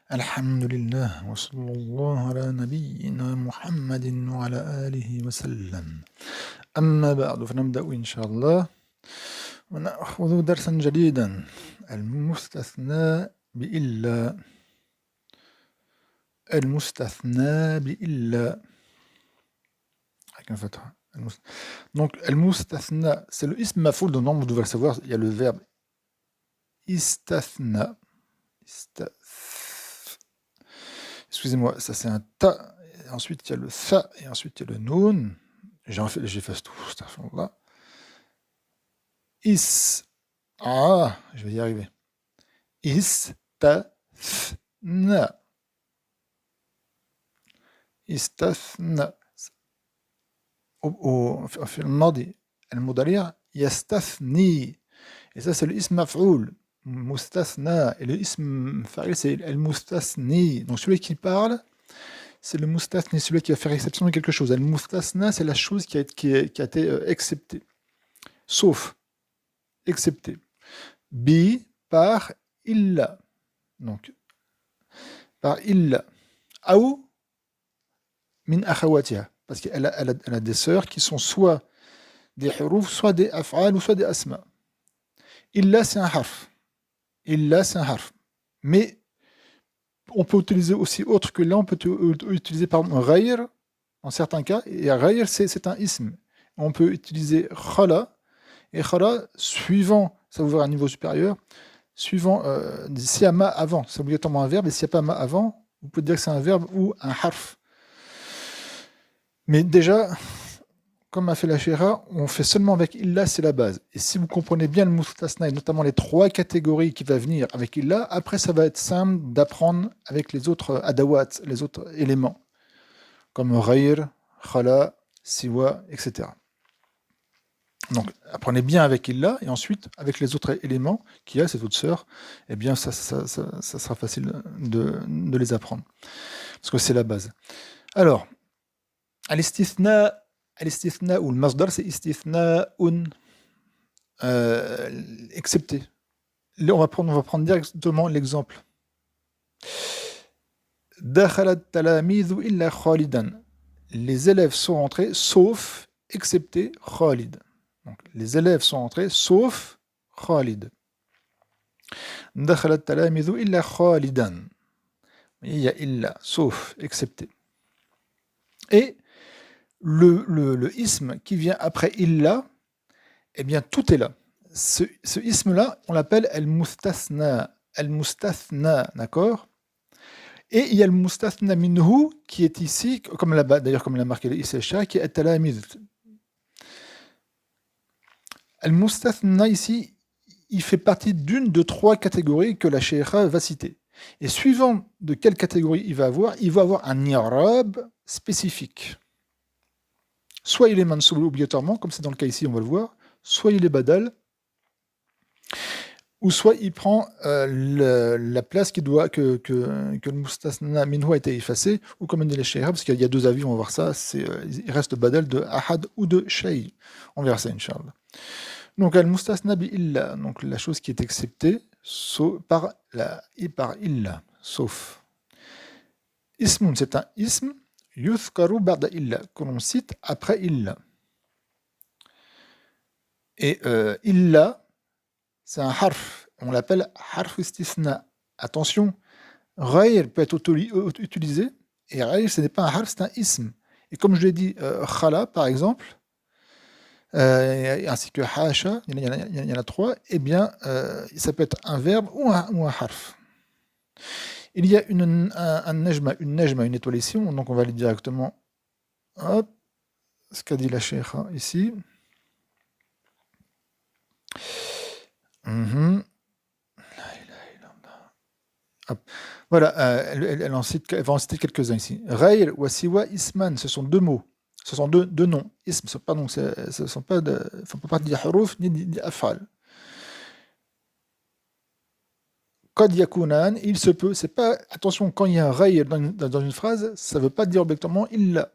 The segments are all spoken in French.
Alhamdulillah, wa sallallahu ala nabiyyina Muhammadin wa ala alihi wa sallam. أما بعد فنبدأ إن شاء الله ونأخذ درسا جديدا المستثنى بإلا المستثنى بإلا avec un fatha. Donc المستثنى c'est le ism mafoul, donc vous devez le savoir, il y a le verbe istathna. Excusez-moi, ça c'est un ta, et ensuite il y a le tha, et ensuite il y a le noun. J'efface tout, astaghfirullah. Je vais y arriver. Istathna. Istathna. في الماضي المضارع يستثني. Et ça c'est le ism maf'oul. Mustathna. Et le ism fa'il c'est al-mustathni. Donc celui qui parle, c'est le mustathni, celui qui va faire exception de quelque chose. Al-mustathna, c'est la chose qui a été exceptée. Sauf. Excepté. Bi par illa. Donc, par illa. Aou min akhawatiha. Parce qu'elle a des sœurs qui sont soit des huruf, soit des af'al, ou soit des asma. Illa, c'est un harf. Illa, c'est un harf. Mais on peut utiliser aussi autre que là, on peut utiliser par exemple ghayr, en certains cas, et ghayr, c'est un ism. On peut utiliser khala, et khala, suivant, ça vous verra un niveau supérieur, suivant, s'il y a ma avant, c'est obligatoirement un verbe, et s'il n'y a pas ma avant, vous pouvez dire que c'est un verbe ou un harf. Mais déjà, comme a fait la Shira, on fait seulement avec illa, c'est la base. Et si vous comprenez bien le mustasna, et notamment les trois catégories qui vont venir avec illa, après ça va être simple d'apprendre avec les autres adawat, les autres éléments, comme ghayr, khala, siwa, etc. Donc apprenez bien avec illa, et ensuite avec les autres éléments qu'il y a, cette autre sœur, eh bien ça sera facile de les apprendre. Parce que c'est la base. Alors, al-istithna ou le masdar, c'est istithna'un, excepté. Là, on va prendre directement l'exemple. Dakhala at-talamidhu illa khalidan. Les élèves sont entrés, sauf, excepté Khalid. Donc, les élèves sont entrés, sauf Khalid. Dakhala at-talamidhu illa khalidan. Il y a illa, sauf, excepté. Et le ism qui vient après illa, eh bien tout est là. Ce ism-là, on l'appelle al-mustathna. Al-mustathna, d'accord? Et il y a le mustathna minhu qui est ici, d'ailleurs comme l'a marqué ici, qui est at-talamid. Al-mustathna ici, il fait partie d'une de trois catégories que la Sheikha va citer. Et suivant de quelle catégorie il va avoir un i'rab spécifique. Soit il est mansoub obligatoirement, comme c'est dans le cas ici, on va le voir, soit il est badal, ou soit il prend la place que le mustathna minhu a été effacé, ou comme on dit les Sheikha, parce qu'il y a deux avis, on va voir ça, il reste badal de ahad ou de shay. On verra ça, Inch'Allah. Donc, al-mustathna bi illa, donc la chose qui est acceptée par illa, sauf. Ismun, c'est un ism, yuthkaru ba'da illa, que l'on cite après illa. Et illa, c'est un harf, on l'appelle harf istithna. Attention, ghayr peut être utilisé, et ghayr, ce n'est pas un harf, c'est un ism. Et comme je l'ai dit, khala, par exemple, ainsi que hasha, il y en a trois, eh bien, ça peut être un verbe ou un harf. Il y a une najma, une étoile ici, donc on va aller directement, hop, ce qu'a dit la Sheikha ici. Hop. Voilà, elle va en citer quelques-uns ici. Ghayr wa siwa isman, ce sont deux mots. Ce sont deux noms. Ism, ce ne sont pas des huruf ni des af'al. Qad yakunan, il se peut, c'est pas, attention, quand il y a un ghayr dans une phrase, ça ne veut pas dire obligatoirement illa.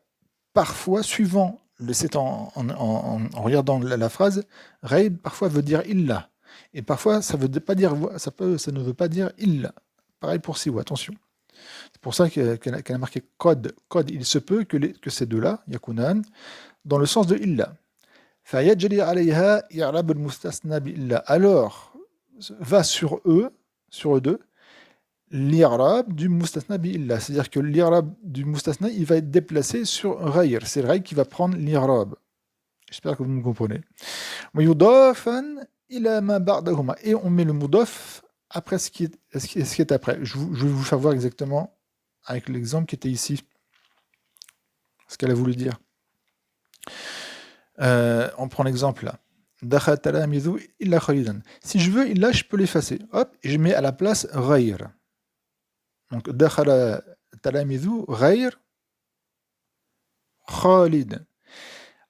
Parfois, suivant, en regardant la phrase, ghayr parfois veut dire illa. Et parfois, ça ne veut pas dire illa. Pareil pour siwa, attention. C'est pour ça qu'elle a marqué code. Code, il se peut que ces deux-là, yakunan, dans le sens de illa. فيجري عليها إعراب المستثنى بإلا. Alors, va sur eux deux, l'irab du mustasna bi-illa. C'est-à-dire que l'irab du mustasna, il va être déplacé sur ghayr. C'est le ghayr qui va prendre l'irab. J'espère que vous me comprenez. ويضافا إلى ما بعدهما. Et on met le mudaf après ce qui est après. Je vais vous faire voir exactement avec l'exemple qui était ici ce qu'elle a voulu dire. On prend l'exemple là. دخل تلاميذ إلا خالدا. Si je veux, illa, je peux l'effacer. Hop, et je mets à la place ghayr. Donc, دخل تلاميذ غير خالد.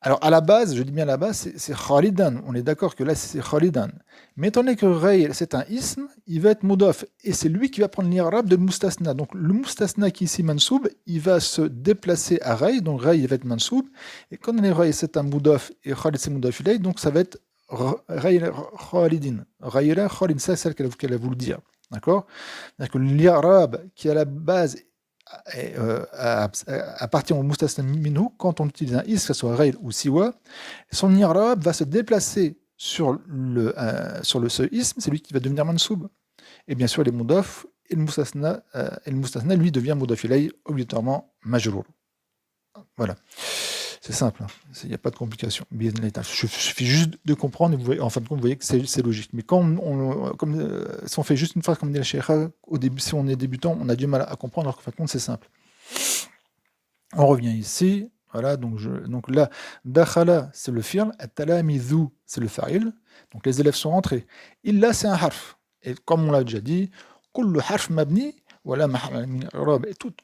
Alors, à la base, je dis bien à la base, c'est khalidan. On est d'accord que là, c'est khalidan. Mais étant donné que ghayr, c'est un ism, il va être mudaf. Et c'est lui qui va prendre l'irab de mustasna. Donc, le mustasna qui est ici mansoub, il va se déplacer à ghayr. Donc, ghayr, il va être mansoub. Et quand on est ghayr, c'est un mudaf. Et khalid, c'est mudaf ilay. Donc, ça va être ghayr khalidin. Ghayr khalid, c'est celle qu'elle a voulu dire. D'accord? C'est-à-dire que l'irab qui est à la base appartient au mustasna minhu, quand on utilise un is, que ce soit ghayr ou siwa, son i'rab va se déplacer sur ce ism, c'est lui qui va devenir mansoub. Et bien sûr, les mudaf et le mustasna, lui, devient mudaf ilay, obligatoirement majrour. Voilà. C'est simple, il n'y a pas de complication. Il suffit juste de comprendre, et vous voyez, en fin de compte, vous voyez que c'est logique. Mais quand si on fait juste une phrase comme dit la Sheikha, au début, si on est débutant, on a du mal à comprendre, alors qu'en fin de compte, c'est simple. On revient ici, voilà, donc là, dakhala, c'est le fi'l, at-talamidhu, c'est le fa'il, donc les élèves sont rentrés. Illa, c'est un harf. Et comme on l'a déjà dit, kullu harf mabni, voilà,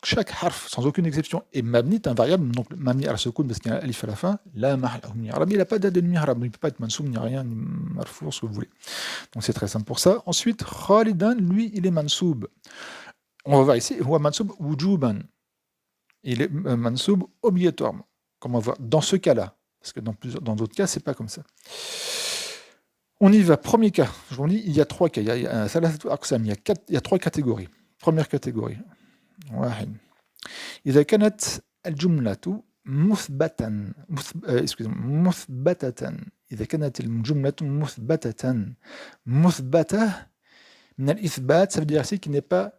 chaque harf, sans aucune exception, est mabni, est un variable, donc mabni al-sukoun parce qu'il y a un alif à la fin, la mahal min i'rab, il n'a pas d'aide de mi'rab, donc il ne peut pas être mansoub, ni rien, ni marfour, ce que vous voulez. Donc c'est très simple pour ça. Ensuite, khalidan, lui, il est mansoub. On va voir ici, huwa mansoub wujuban. Il est mansoub obligatoirement. Comme on va voir dans ce cas-là, parce que dans d'autres cas, c'est pas comme ça. On y va, premier cas. Je vous dis, il y a trois cas. Il y a trois catégories. Première catégorie. واحد. إذا كانت الجملة مثبتة إذا كانت الجملة مثبتة من الإثبات, ça veut dire ici qu'il n'est pas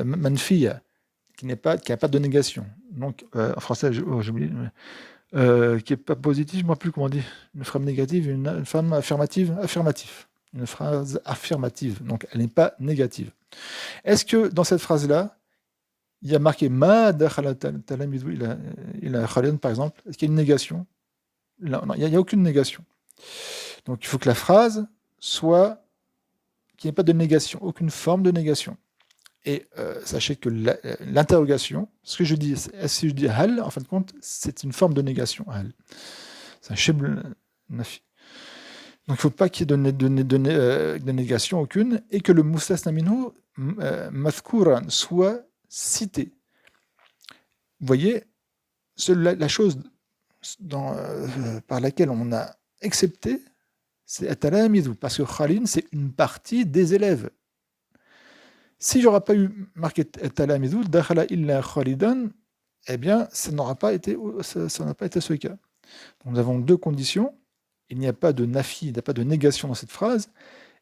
منفية, qui n'a pas de négation. Donc, en français, j'ai oublié, qui n'est pas positif, je ne sais plus comment on dit. Une phrase négative, une phrase affirmative. Une phrase affirmative, donc elle n'est pas négative. Est-ce que dans cette phrase-là, il y a marqué ma dakhala talamidhu ila khalidan, par exemple? Est-ce qu'il y a une négation? Non, il n'y a aucune négation. Donc il faut que la phrase soit qu'il n'y ait pas de négation, aucune forme de négation. Et sachez que l'interrogation, ce que je dis, si je dis hal, en fin de compte, c'est une forme de négation. Hal. C'est un shibl nafi. Donc il ne faut pas qu'il y ait de négation aucune, et que le mustasna minhu mathkouran soit cité. Vous voyez, la chose par laquelle on a accepté, c'est at-talamidhu, parce que khalin, c'est une partie des élèves. Si j'aurais pas eu marqué at-talamidhu, dakhala illa khalidan, eh bien, ça n'a pas été ce cas. Donc, nous avons deux conditions. Il n'y a pas de nafi, il n'y a pas de négation dans cette phrase,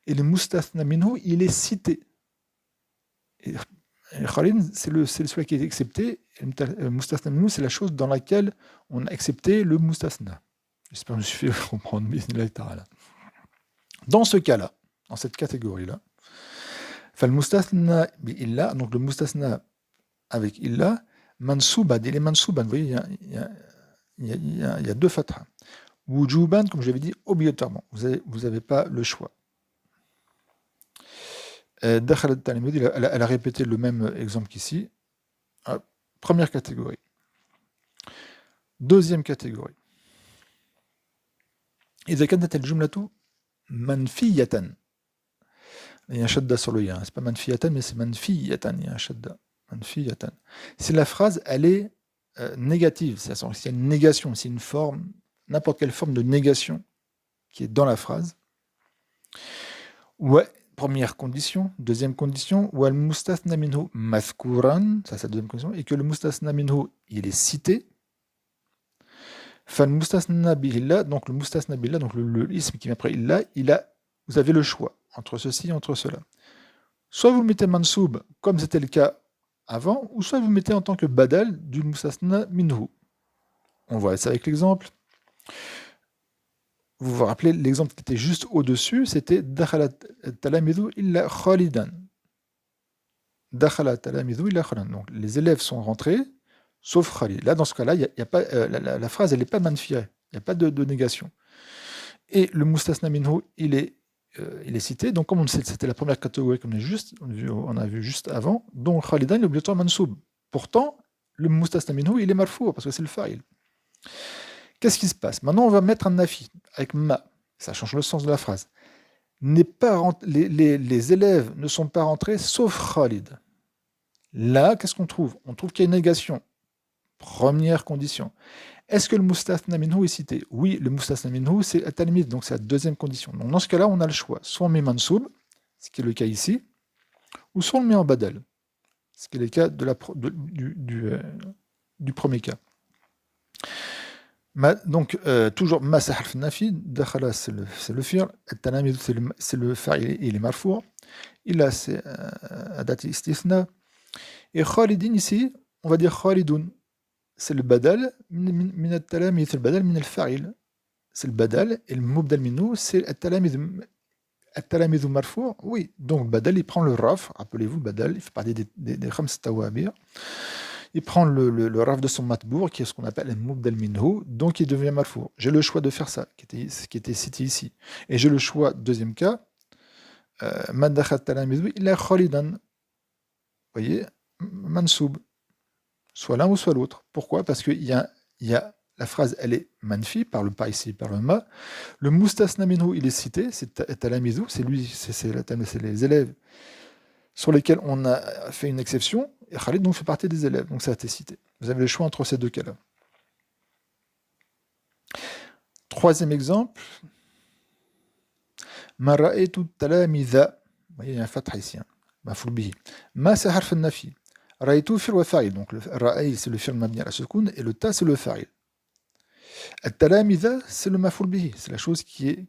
et le mustathna minhu, il est cité. Et khalin, c'est celui qui est accepté, et le mustathna minhu, c'est la chose dans laquelle on a accepté le mustathna. J'espère que je me suis fait comprendre. Dans ce cas-là, dans cette catégorie-là, فالمستثنى بإلا, donc le mustasna avec illa, mansouban, il est mansouban, vous voyez, il y a deux fatha. Wujuban, comme je l'avais dit, obligatoirement, vous n'avez pas le choix. Dakhala at-talamidhu, elle a répété le même exemple qu'ici. Première catégorie. Deuxième catégorie. إذا كانت الجملة منفية. Il y a un shadda sur le ya. C'est pas manfiyatan, mais c'est manfiyatan. Il y a un shadda. Manfiyatan. Si la phrase, elle est négative, c'est-à-dire s'il y a une négation, c'est une forme, n'importe quelle forme de négation qui est dans la phrase. Ouais, première condition. Deuxième condition, ou al-mustathna minhu mathkuran, ça c'est la deuxième condition, et que le mustathna minhu, il est cité. Fal-mustathna billah, donc le mustathna billah, donc le ism qui vient après illah, vous avez le choix entre ceci et entre cela. Soit vous le mettez mansoub, comme c'était le cas avant, ou soit vous le mettez en tant que badal du mustathna minhu. On voit ça avec l'exemple. Vous vous rappelez, l'exemple qui était juste au-dessus, c'était dakhala talamidhu illa khalidan. Dakhala talamidhu illa khalidan. Donc les élèves sont rentrés, sauf Khalid. Là, dans ce cas-là, y a pas, la phrase, elle n'est pas manfiya, il n'y a pas de négation. Et le mustasna minhu, il est cité. Donc, comme on sait, c'était la première catégorie qu'on on a vu juste avant. Donc, Khalidan, il est obligatoirement mansoub. Pourtant, le mustasna minhu, il est marfou, parce que c'est le fa'il. Qu'est-ce qui se passe? Maintenant, on va mettre un nafi avec ma. Ça change le sens de la phrase. Les élèves ne sont pas rentrés sauf Khalid. Là, qu'est-ce qu'on trouve? On trouve qu'il y a une négation. Première condition. Est-ce que le mustathna minhu est cité? Oui, le mustathna minhu, c'est at-talmid, donc c'est la deuxième condition. Donc dans ce cas-là, on a le choix. Soit on met mansoub, ce qui est le cas ici, ou soit on le met en badal, ce qui est le cas du premier cas. Donc, toujours ma c'est harf nafi, dakhala c'est le fi'l, at-talamid c'est le fa'il, il est marfou', illa c'est adat istithna, et khalidin ici, on va dire khalidun. C'est le badal min al-talamid, c'est le badal min al-fa'il. C'est le badal, et le mubdal minhu, c'est al-talamid marfou'. Oui, donc le badal, il prend le raf, rappelez-vous, le badal, il fait partie des khams tawabir. Il prend le raf de son matbour, qui est ce qu'on appelle le mubdal minhu, donc il devient marfou'. J'ai le choix de faire ça, qui était cité ici. Et j'ai le choix, deuxième cas, man dakhala al-talamid illa khalidan. Vous voyez, mansoub. Soit l'un ou soit l'autre. Pourquoi? Parce qu'il y a la phrase, elle est manfi, par le pas ici, par le ma. Le mustasna minhu, il est cité, c'est talamidhu, c'est les élèves sur lesquels on a fait une exception, et Khalid donc fait partie des élèves, donc ça a été cité. Vous avez le choix entre ces deux cas-là. Troisième exemple, ma ra'aytu talamidha. Vous voyez, il y a un fatha ici, maf'ul bihi. Ma c'est harf al-nafi. Ra'aytu fi'l wa fa'il, donc le ra'ay c'est le fi'l mabni ala sukun et le ta c'est le fa'il. Al-talamidha c'est le maf'ul bihi, c'est la chose celui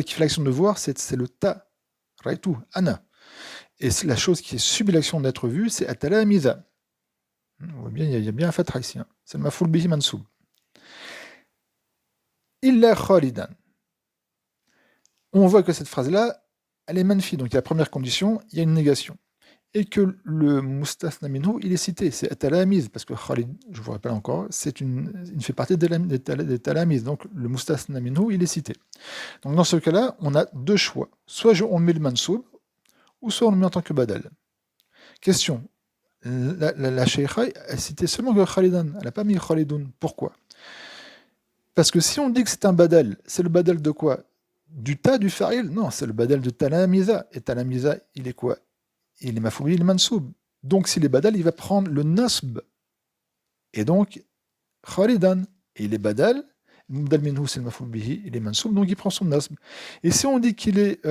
qui fait l'action de voir, c'est le ta. Ra'aytu ana. Et la chose qui est subit l'action d'être vue, c'est at-talamidha. On voit bien, il y a bien un fatha ici, c'est le maf'ul bihi mansoub. Illa khalidan. On voit que cette phrase-là, elle est manfi, donc il y a la première condition, il y a une négation. Et que le mustathna minhu, il est cité, c'est at-talamiz, parce que Khalid, je vous rappelle encore, il fait partie des talamiz, donc le mustathna minhu, il est cité. Donc dans ce cas-là, on a deux choix, soit on met le mansoub, ou soit on le met en tant que badal. Question, la shaykha, elle citait seulement que Khalidan, elle n'a pas mis Khalidun, pourquoi? Parce que si on dit que c'est un badal, c'est le badal de quoi? Du ta, du fa'il? Non, c'est le badal de talamiza, et talamiza, il est quoi? Il est maf'ul bihi, il est mansoub. Donc s'il est badal, il va prendre le nasb. Et donc, khalidan, et il est badal, mubdal minhu c'est le maf'ul bihi, il est mansoub, donc il prend son nasb. Et si on dit qu'il est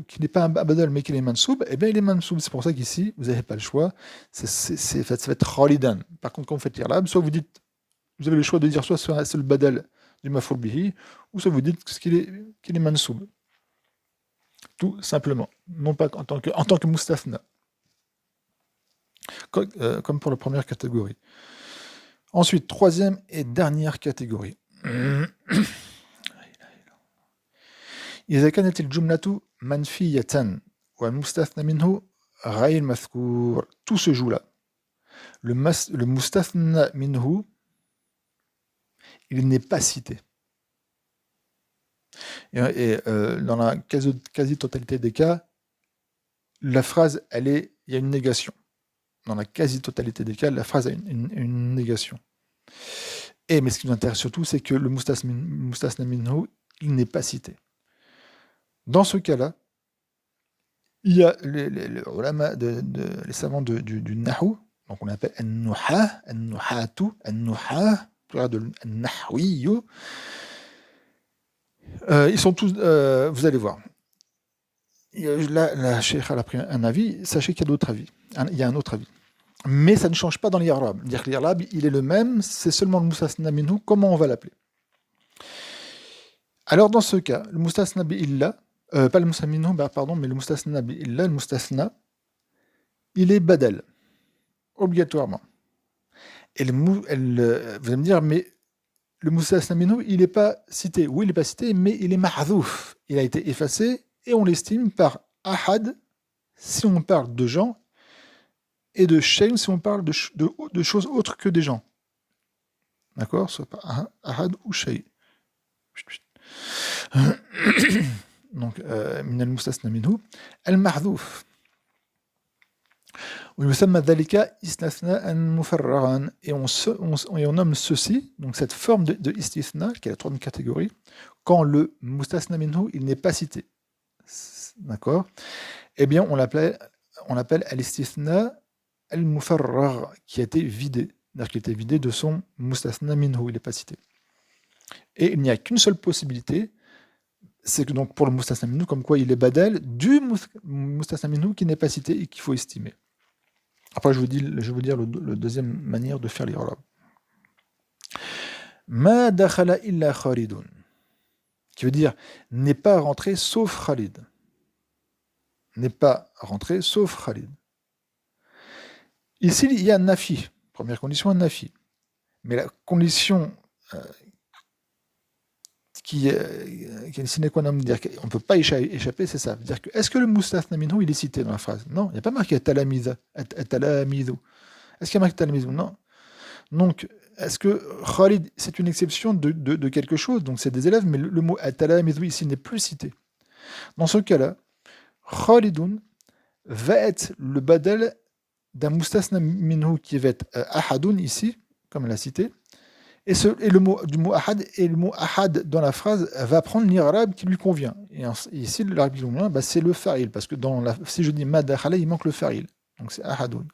qu'il n'est pas un badal, mais qu'il est mansoub, eh bien il est mansoub. C'est pour ça qu'ici, vous n'avez pas le choix. Ça va être khalidan. Par contre, quand vous faites l'irlab, soit vous avez le choix de dire soit c'est le badal du maf'ul bihi, ou soit vous dites qu'il est mansoub. Tout simplement, non pas en tant que mustathna, comme pour la première catégorie. Ensuite, troisième et dernière catégorie. إذا كانت الجملة منفية والمستثنى منه غير مذكور. Tout se joue là. Le mustathna minhu, il n'est pas cité. Et dans la quasi-totalité des cas, la phrase, il y a une négation. Dans la quasi-totalité des cas, la phrase a une négation. Mais ce qui nous intéresse surtout, c'est que le mustathna minhu, il n'est pas cité. Dans ce cas-là, il y a les ulama, les savants du nahu, donc on appelle an-nuha, an-nuhatu, an-nuha, pluriel de an-nahwiyu. Ils sont tous, vous allez voir, Là, la cheikh a pris un avis, sachez qu'il y a d'autres avis. Il y a un autre avis. Mais ça ne change pas dans l'irab. Dire que l'irab, il est le même, c'est seulement le mustasna minhu, comment on va l'appeler. Alors dans ce cas, le mustasna bi illa, pas le mustasna minhu, pardon, mais le mustasna bi illa, le mustasna, il est badal, obligatoirement. Et vous allez me dire, mais le mustasna minhu, il n'est pas cité. Oui, il n'est pas cité, mais il est mahdouf. Il a été effacé et on l'estime par ahad si on parle de gens et de shay si on parle de choses autres que des gens. D'accord? Soit par ahad ou shay. Donc, min al-mustasna minhu, al-mahdhouf. ويسمى ذلك استثناء مفرغا et on nomme ceci, donc cette forme de istithna, qui est la troisième catégorie, quand le mustasna minhu, il n'est pas cité. D'accord? Eh bien, on l'appelle al-istithna al-mufarragh, qui a été vidé. C'est-à-dire qu'il était vidé de son mustasna minhu, il n'est pas cité. Et il n'y a qu'une seule possibilité, c'est que donc pour le mustasna minhu, comme quoi il est badal du mustasna minhu qui n'est pas cité et qu'il faut estimer. Après, je vais vous dire le deuxième manière de faire l'irab. Ma dakhala illa Khalidun, qui veut dire n'est pas rentré sauf Khalid. N'est pas rentré sauf Khalid. Ici, il y a un nafi. Première condition, un nafi. Mais la condition qui est le sine qua non, dire qu'on ne peut pas échapper, c'est ça. Dire que, est-ce que le mustasna minhu, il est cité dans la phrase? Non, il n'y a pas marqué talamidhu. Est-ce qu'il y a marqué talamidhu? Non. Donc, est-ce que Khalid, c'est une exception de quelque chose? Donc, c'est des élèves, mais le mot talamidhu ici n'est plus cité. Dans ce cas-là, Khalidun va être le badal d'un mustasna minhu qui va être ahadun ici, comme elle l'a cité, et le mot du mot ahad, et le mot ahad dans la phrase va prendre l'irab qui lui convient. Et ici, l'irab qui lui convient, c'est le fa'il, parce que si je dis ma dakhala, il manque le fa'il. Donc c'est ahadun.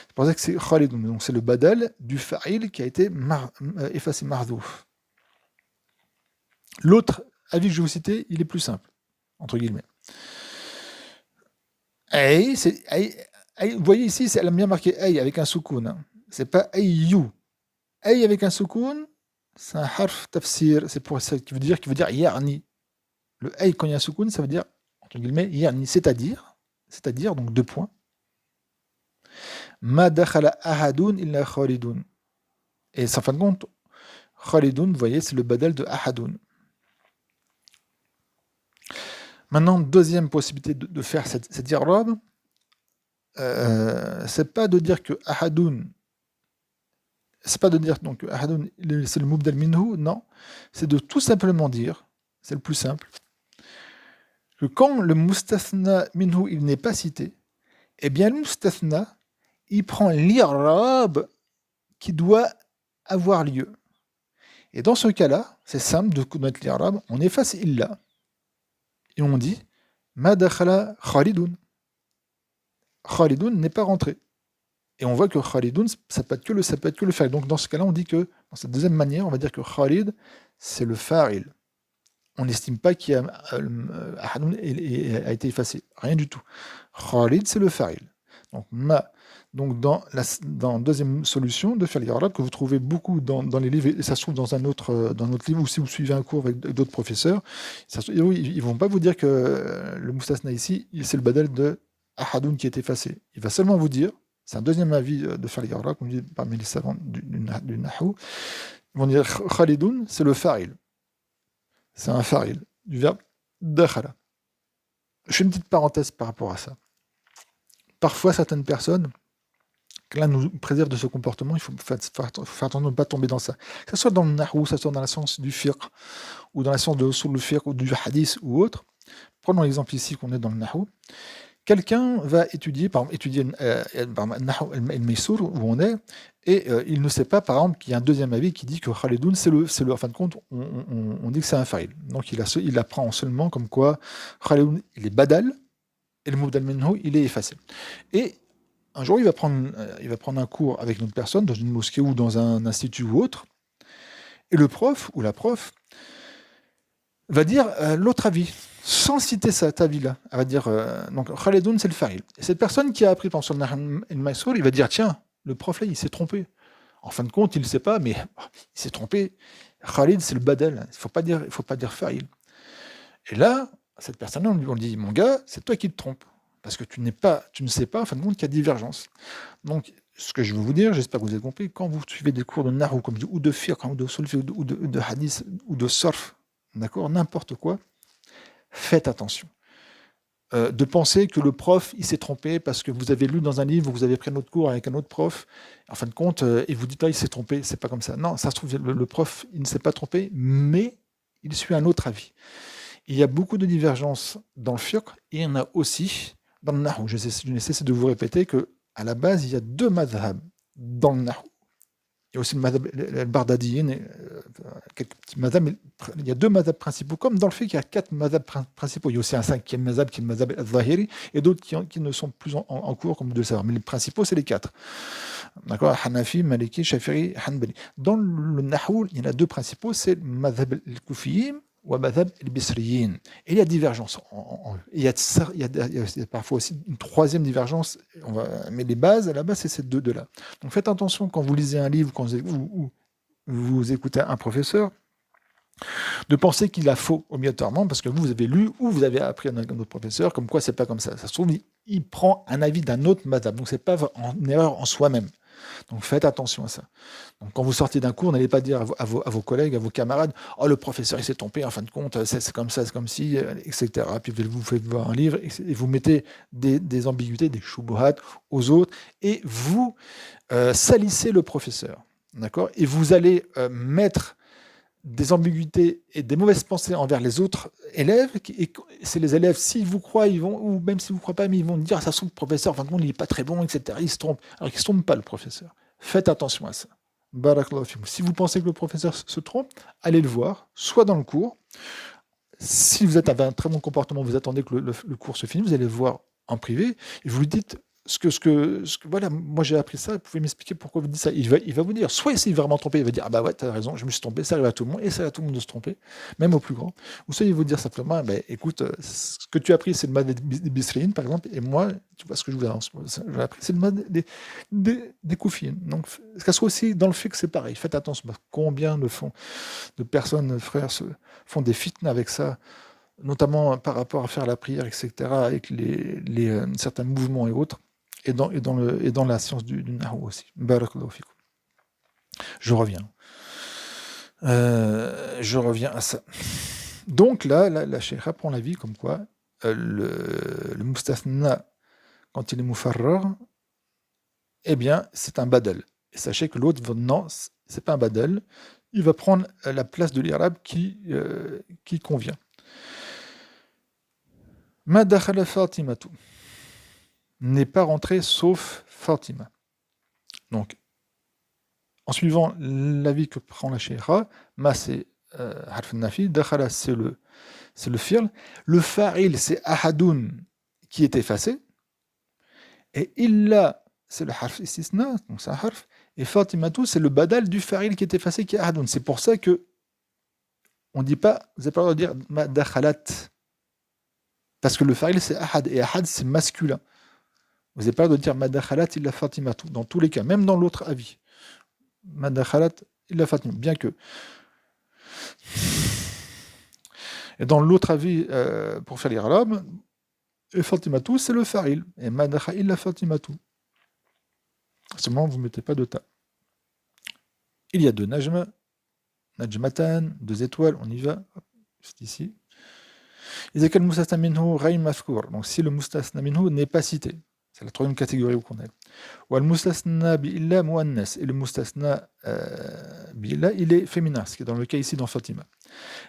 C'est pour ça que c'est khalidun. Donc c'est le badal du fa'il qui a été effacé, mardhouf. L'autre avis que je vais vous citer, il est plus simple, entre guillemets. Ay, vous voyez ici, elle a bien marqué ay avec un soukoun. Hein. C'est pas ayyu. Ay avec un soukoun, c'est un harf tafsir, c'est pour ça qui veut dire yarni. Le ay quand il y a un soukoun, ça veut dire entre guillemets yarni, c'est-à-dire donc 2 points. Ma dakhala ahadun illa khalidun. Et en fin de compte, khalidun, vous voyez, c'est le badal de ahadun. Maintenant, deuxième possibilité de faire cette i'rab, c'est pas de dire que ahadun, c'est pas de dire donc ahadun c'est le mubdal minhu, non, c'est de tout simplement dire, c'est le plus simple, que quand le mustathna minhu il n'est pas cité, eh bien le mustathna il prend l'irab qui doit avoir lieu. Et dans ce cas-là, c'est simple de connaître l'irab, on efface illa et on dit ma dakhala Khalidun. Khalidun n'est pas rentré. Et on voit que Khalidun, ça peut être que le fa'il. Donc dans ce cas-là, on dit que, dans cette deuxième manière, on va dire que Khalid, c'est le fa'il. On n'estime pas qu'il y a Ahadun a été effacé. Rien du tout. Khalid, c'est le fa'il. Donc dans deuxième solution de faire l'irab que vous trouvez beaucoup dans les livres, et ça se trouve dans notre livre, ou si vous suivez un cours avec d'autres professeurs, ils ne vont pas vous dire que le mustasna ici, c'est le badal de Ahadun qui est effacé. Il va seulement vous dire, c'est un deuxième avis de faire l'irab, comme dit parmi les savants du Nahou, ils vont dire Khalidun, c'est le fa'il. C'est un fa'il, du verbe dakhala. Je fais une petite parenthèse par rapport à ça. Parfois, certaines personnes, que là nous préserve de ce comportement, il faut faire attention de ne pas tomber dans ça. Que ce soit dans le nahou, que ce soit dans la science du fiqh, ou dans la science de usul le fiqh, ou du hadith, ou autre. Prenons l'exemple ici qu'on est dans le nahou. Quelqu'un va étudier, par exemple, nahou al-Maysur, où on est, et il ne sait pas, par exemple, qu'il y a un deuxième avis qui dit que Khalidoun, en fin de compte, on dit que c'est un fa'il. Donc il apprend seulement comme quoi Khalidoun, il est badal, et le mubdal minhu, il est effacé. Et un jour, il va prendre un cours avec une autre personne, dans une mosquée ou dans un institut ou autre, et le prof ou la prof va dire l'autre avis, sans citer cet avis-là. Elle va dire, donc, Khalidoun, c'est le fa'il. Et cette personne qui a appris, par exemple, sur le Nahm el-Maïsour, il va dire, tiens, le prof là, il s'est trompé. En fin de compte, il ne sait pas, mais il s'est trompé. Khalid, c'est le badal. Il faut pas dire fa'il. Et là, cette personne-là, on lui dit, mon gars, c'est toi qui te trompes. Parce que tu ne sais pas, en fin de compte, qu'il y a divergence. Donc, ce que je veux vous dire, j'espère que vous avez compris, quand vous suivez des cours de Nahou, comme ou de fiqh, ou de solfi, ou de hadith, ou de surf, d'accord, n'importe quoi, faites attention. De penser que le prof, il s'est trompé parce que vous avez lu dans un livre, vous avez pris un autre cours avec un autre prof, en fin de compte, et vous dites, il s'est trompé, c'est pas comme ça. Non, ça se trouve, le prof, il ne s'est pas trompé, mais il suit un autre avis. Il y a beaucoup de divergences dans le fiqh, et il y en a aussi dans le nahou. Je ne cesse de vous répéter qu'à la base, il y a deux madhhabs dans le nahou. Il y a aussi le madhab al-Bardadiyin, quelques petits madhabs, mais il y a deux madhabs principaux, comme dans le fiqh, il y a quatre madhabs principaux. Il y a aussi un cinquième madhab qui est le madhab al-Zahiri, et d'autres qui ne sont plus en cours, comme vous devez le savoir. Mais les principaux, c'est les quatre. D'accord, Hanafi, Maliki, Shafi'i, Hanbali. Dans le nahou, il y en a deux principaux, c'est le madhab al-Kufiyin ou le madhab al-Bisriyin. Et il y a divergence. Il y a parfois aussi une troisième divergence, mais les bases, à la base, c'est ces deux-là. Donc faites attention quand vous lisez un livre, quand vous écoutez un professeur, de penser qu'il a faux obligatoirement, parce que vous avez lu ou vous avez appris à un autre professeur, comme quoi c'est pas comme ça. Ça se trouve, il prend un avis d'un autre madhab. Donc c'est pas une erreur en soi-même. Donc faites attention à ça. Donc quand vous sortez d'un cours, n'allez pas dire à vos collègues, à vos camarades, oh le professeur il s'est trompé, en fin de compte, c'est comme ça, c'est comme si, etc. Puis vous faites voir un livre et vous mettez des ambiguïtés, des shubuhat aux autres, et vous salissez le professeur. D'accord. Et vous allez mettre des ambiguïtés et des mauvaises pensées envers les autres élèves, et c'est les élèves, s'ils vous croient, ils vont, ou même s'ils ne vous croient pas, mais ils vont dire, ça se trouve, le professeur, en fin de compte, il n'est pas très bon, etc. Il se trompe. Alors qu'il ne se trompe pas, le professeur. Faites attention à ça. Barakallahu fikum. Si vous pensez que le professeur se trompe, allez le voir, soit dans le cours. Si vous avez un très bon comportement, vous attendez que le cours se finisse, vous allez le voir en privé, et vous lui dites, voilà, moi j'ai appris ça, vous pouvez m'expliquer pourquoi vous dites ça. Il va vous dire, soit s'il est vraiment trompé, il va dire, ah bah ouais, t'as raison, je me suis trompé, ça arrive à tout le monde, et ça arrive à tout le monde de se tromper, même au plus grand. Ou soit il va vous dire simplement, bah, écoute, ce que tu as appris, c'est le mad des Bisrine, par exemple, et moi, tu vois ce que je vous annonce, j'ai appris, c'est le mad des Koufines. Donc, ça soit aussi dans le fait que c'est pareil, faites attention, combien de personnes, frères, font des fitnes avec ça, notamment par rapport à faire la prière, etc., avec certains mouvements et autres. Et dans la science du Nahou aussi. Barakallahu fikum. Je reviens à ça. Donc là, la Cheikha prend l'avis comme quoi le mustathna, quand il est mufarrar, eh bien, c'est un badal. Et sachez que l'autre, non, c'est pas un badal. Il va prendre la place de l'irabe qui convient. Ma dakhala Fatimatu n'est pas rentré sauf Fatima. Donc, en suivant l'avis que prend la Cheikha, ma c'est harf nafi, dakhala c'est le fi'l, le fa'il c'est ahadoun qui est effacé, et illa c'est le harf istisna, donc c'est un harf, et Fatimatu c'est le badal du fa'il qui est effacé, qui est ahadoun. C'est pour ça que on dit pas, vous n'avez pas le droit de dire ma dakhalat, parce que le fa'il c'est ahad, et ahad c'est masculin. Vous n'avez pas le droit de dire ma dakhalat illa Fatimatu, dans tous les cas, même dans l'autre avis. Ma dakhalat illa Fatima, bien que. Et dans l'autre avis, pour faire l'irab, Fatimatu, c'est le fa'il. Et ma dakhala illa Fatimatu. Seulement, vous ne mettez pas de ta. Il y a deux najma, najmatan, deux étoiles, on y va. C'est ici. إذا كان المستثنى منه غير مذكور. Donc si le mustasna minhu n'est pas cité. C'est la troisième catégorie qu'on a. والمستثنى بإلا مؤنث. Et le mustasna بإلا, il est féminin, ce qui est dans le cas ici dans Fatima.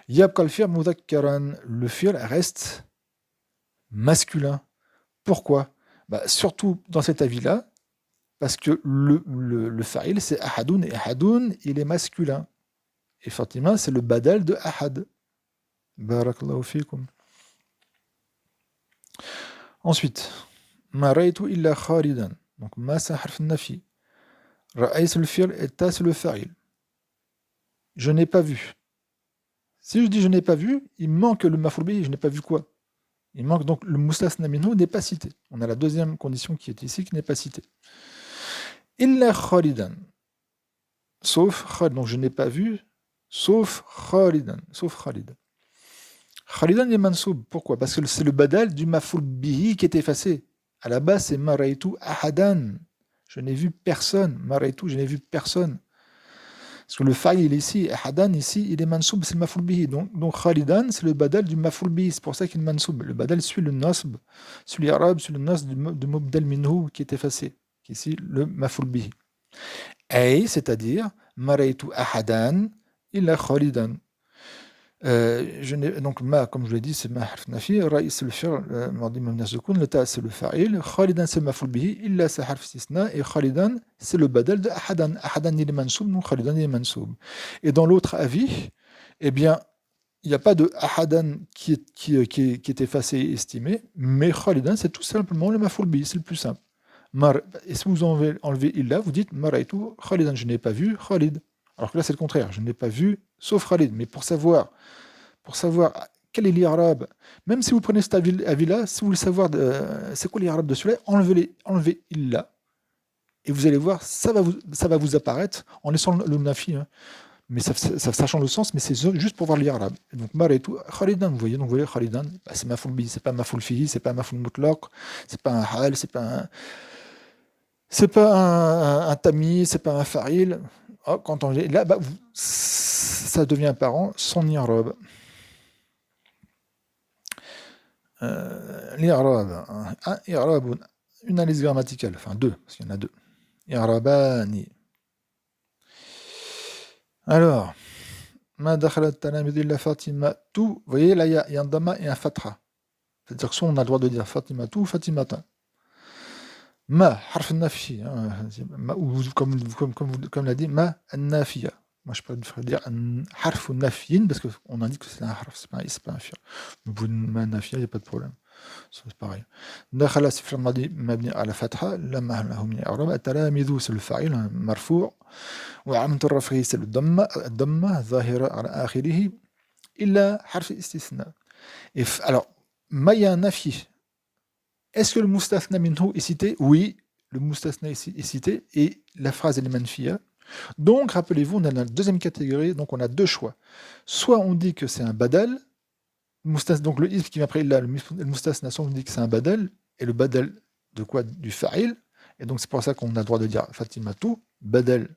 يبقى الفعل مذكرا. Le fi'l reste masculin. Pourquoi? Surtout dans cet avis-là, parce que le fa'il, c'est ahadoun, et ahadoun, il est masculin. Et Fatima, c'est le badal de ahad. Barakallahu fikum. Ensuite, ma ra'aytu illa khalidan. Donc, ma c'est harf nafi. Ra'ay c'est le fi'l et ta c'est le fa'il. Je n'ai pas vu. Si je dis je n'ai pas vu, il manque le maf'ul bihi, je n'ai pas vu quoi? Il manque donc le mustasna minhu n'est pas cité. On a la deuxième condition qui est ici qui n'est pas citée. Illa khalidan. Sauf Khalid. Donc je n'ai pas vu, sauf Khalidan. Sauf Khalid. Khalidan est mansoub. Pourquoi? Parce que c'est le badal du maf'ul bihi qui est effacé. À la base, c'est maraitu ahadan. Je n'ai vu personne. Maraitu, je n'ai vu personne. Parce que le fa'il ici, ahadan ici, il est mansoub, c'est le maf'ul bihi. Donc Khalidan, c'est le badal du maf'ul bihi. C'est pour ça qu'il est mansoub. Le badal suit le nasb, suit l'irab, suit le nasb de mubdal minhu qui est effacé. Qui est ici le maf'ul bihi. Ay, c'est-à-dire, maraitu ahadan illa Khalidan. Donc, ma, comme je l'ai dit, c'est ma harf nafi, ra'i c'est le fi'l, mardi mamna sukun, le ta c'est le fa'il, khalidan c'est maf'ul bihi, illa c'est harf istisna, et khalidan c'est le badal de ahadan. Ahadan il est mansoub, donc khalidan il est mansoub. Et dans l'autre avis, eh bien, il n'y a pas de ahadan qui est effacé et estimé, mais khalidan c'est tout simplement le maf'ul bihi, c'est le plus simple. Et si vous enlevez illa, vous dites maraitu khalidan, je n'ai pas vu Khalid. Alors que là c'est le contraire, je n'ai pas vu sauf Khalid. Mais pour savoir quel est l'irabe, même si vous prenez cet avis-là, si vous voulez savoir c'est quoi l'irabe de celui-là, enlevez illa, et vous allez voir, ça va vous apparaître en laissant le nafi, hein. Mais ça change le sens, mais c'est juste pour voir l'irabe. Donc maraitu khalidan, vous voyez khalidan, bah, c'est maf'ul bihi, c'est pas maf'ul fihi, c'est pas maf'ul mutlaq, c'est pas un hal, c'est pas un tamis, c'est pas un fa'il. Oh, quand on là, bah, ça devient apparent son i'rab. L'irab, une analyse grammaticale, enfin deux, parce qu'il y en a deux. I'rabani. Alors, ma dakhalat talamid illa Fatima tout. Vous voyez, là, il y a un dama et un fatra. C'est-à-dire que soit on a le droit de dire Fatima tout ou Fatimata. Ma, harf nafi, ou comme l'a dit, ma nafiya. Moi, je préfère dire harf nafiyin, parce qu'on indique que c'est un harf, c'est pas un fi'l. Ma nafiya, il n'y a pas de problème. C'est pareil. دخل في الماضي مبني على فتحة لا محل له من الإعراب التلاميذ c'est le فاعل مرفوع وعلامة الرفع c'est الضمة ظاهرة على آخره إلا حرف استثناء. Alors, ما il y a un nafi. Est-ce que le mustathna minhu est cité? Oui, le mustathna est cité et la phrase elle est manfiya. Donc, rappelez-vous, on a la deuxième catégorie, donc on a deux choix. Soit on dit que c'est un badal, donc le ism qui vient après là, le mustasna, on dit que c'est un badal, et le badal de quoi? Du fa'il, et donc c'est pour ça qu'on a le droit de dire Fatimatu, badal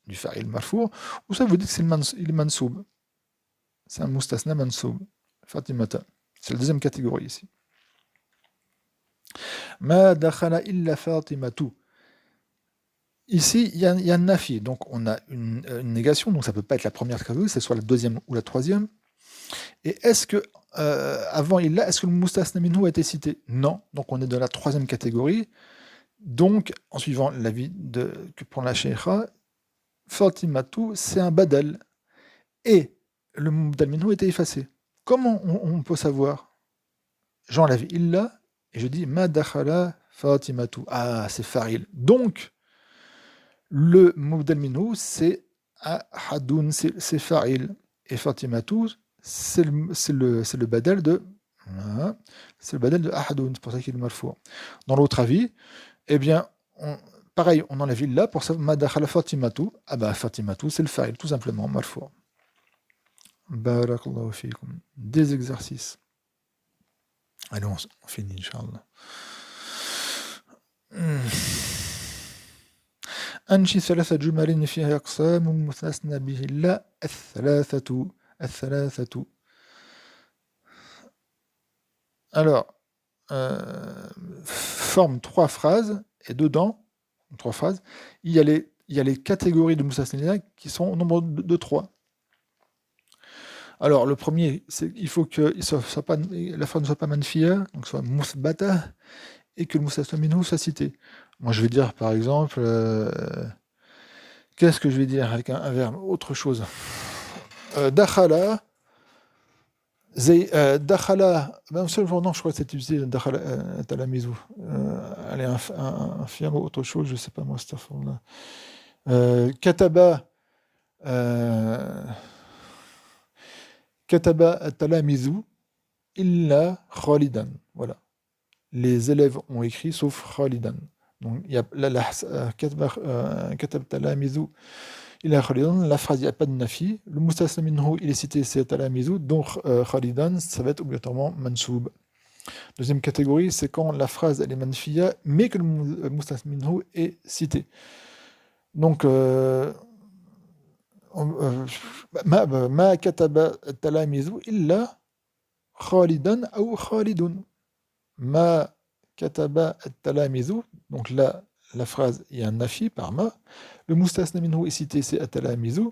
du fa'il marfour, ou ça veut dire que il est mansoub. C'est un mustasna mansoub. Fatimata. C'est la deuxième catégorie ici. Ma dakhala illa Fatimatu. Ici, il y a un nafi, donc on a une négation, donc ça ne peut pas être la première catégorie, c'est soit la deuxième ou la troisième. Et est-ce que, avant illa, est-ce que le mustasna minhu a été cité? Non, donc on est dans la troisième catégorie. Donc, en suivant l'avis que prend la sheikha, Fatimatu, c'est un badal. Et le mubdal minhu était effacé. Comment on peut savoir? J'enlève illa, et je dis ma dakhala Fatimatu. Ah, c'est fa'il. Donc, le mubdal minhu, c'est ahadun, c'est fa'il. Et Fatimatu, c'est le badal de ahadun, c'est pour ça qu'il est marfou'. Dans l'autre avis, eh bien, pareil, on enlève illa pour savoir ma dakhala Fatimatu. Ah bah Fatimatu, c'est le fa'il, tout simplement, marfou'. Barakallahu fikum. Des exercices. Allez, on finit, Inch'Allah. أنشي ثلاثة جمل فيها أقسام مثنى به لا الثلاثة. Alors, forme trois phrases, et dedans, trois phrases, il y a les catégories de mustasna qui sont au nombre de trois. Alors, le premier, c'est il faut que la phrase ne soit pas manfiya, donc soit muthbata, et que le mustasna minhu soit cité. Moi, je vais dire, par exemple, qu'est-ce que je vais dire avec un verbe? Autre chose. Dakhala, dakhala, non, je crois que c'est utilisé, dakhala, talamizu. Allez, un verbe ou autre chose, je ne sais pas moi, cette forme-là. Kataba, Kataba at-talamizu illa Khalidan. Voilà. Les élèves ont écrit sauf Khalidan. Donc, il y a Kataba at-talamizu illa Khalidan. La phrase, il n'y a pas de nafi. Le mustasna minhu, il est cité, c'est talamizu. Donc, Khalidan, ça va être obligatoirement mansoub. Deuxième catégorie, c'est quand la phrase, elle est manfiya, mais que le mustasna minhu est cité. Donc, ما كتب التلاميذ إلا خالدا أو خالد. ما كتب التلاميذ. Donc là, la phrase, il y a un nafi par ma. Le mustasna minhu est cité, c'est التلاميذ.